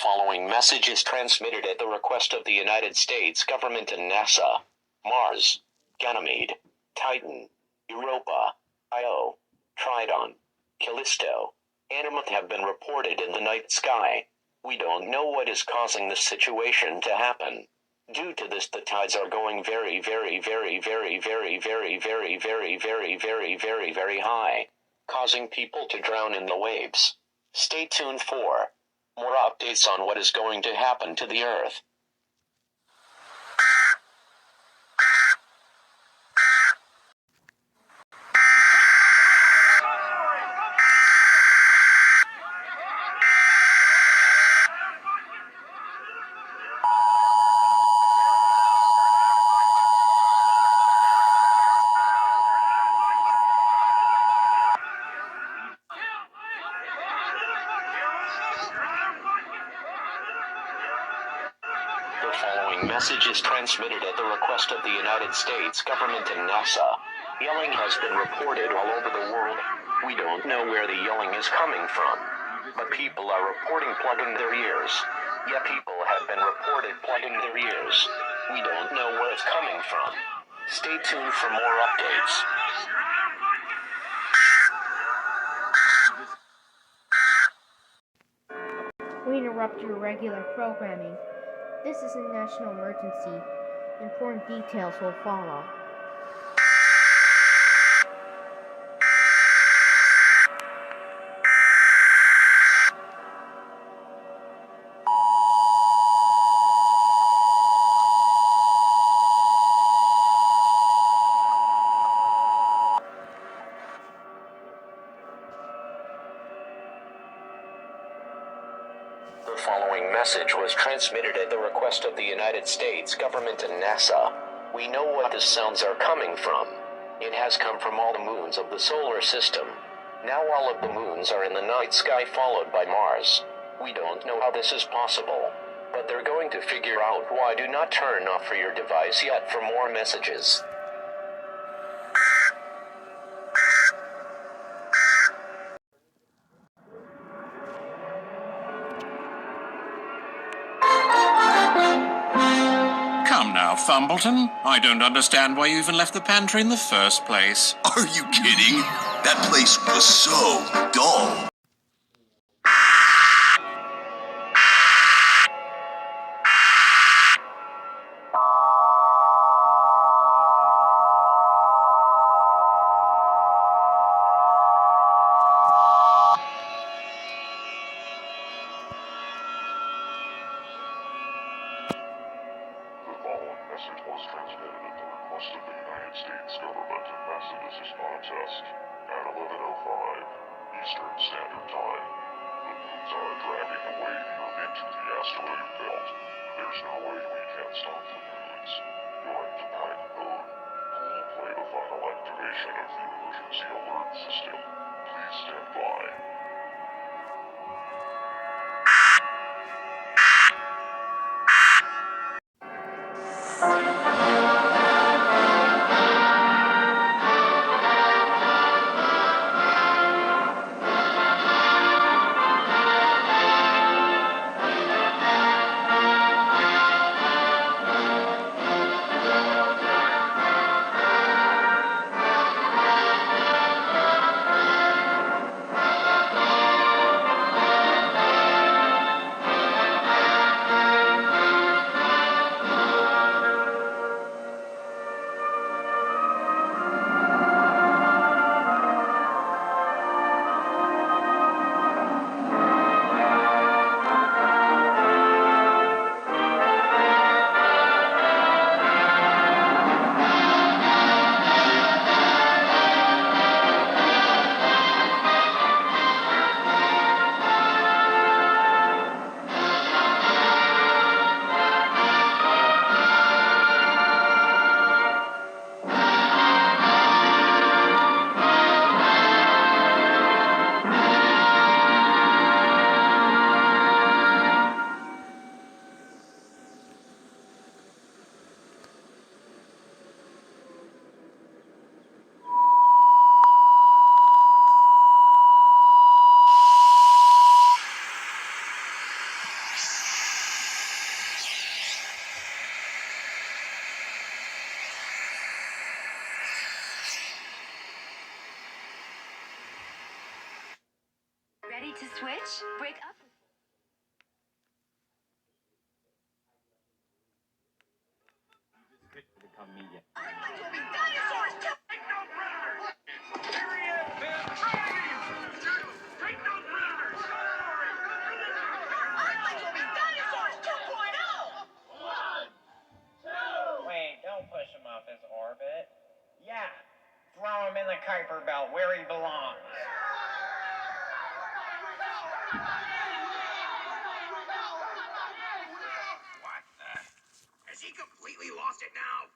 following message is transmitted at the request of the United States government and NASA. Mars, Ganymede, Titan, Europa, Io, Tridon, Callisto, and Amuth have been reported in the night sky. We don't know what is causing this situation to happen. Due to this, the tides are going very high, causing people to drown in the waves. Stay tuned for more updates on what is going to happen to the Earth. The following message is transmitted at the request of the United States government and NASA. Yelling has been reported all over the world. We don't know where the yelling is coming from, but people are reporting plugging their ears. Yeah, people have been reported plugging their ears. We don't know where it's coming from. Stay tuned for more updates. We interrupt your regular programming. This is a national emergency. Important details will follow. The following message was transmitted at the request of the United States government and NASA. We know what the sounds are coming from. It has come from all the moons of the solar system. Now all of the moons are in the night sky, followed by Mars. We don't know how this is possible, but they're going to figure out why. Do not turn off for your device yet for more messages. Come now, Fumbleton. I don't understand why you even left the pantry in the first place. Are you kidding? That place was so dull. Message was transmitted at the request of the United States government and NASA. This is not a test. At 11:05 Eastern Standard Time, the moons are dragging away deeper into the asteroid belt. There's no way we can stop the moons. You're in denied mode. We'll play the final activation of the emergency alert system. Please stand by. Ready to switch? Break up. Wait, don't push him off his orbit. Yeah, throw him in the Kuiper Belt where he belongs. What the? Has he completely lost it now?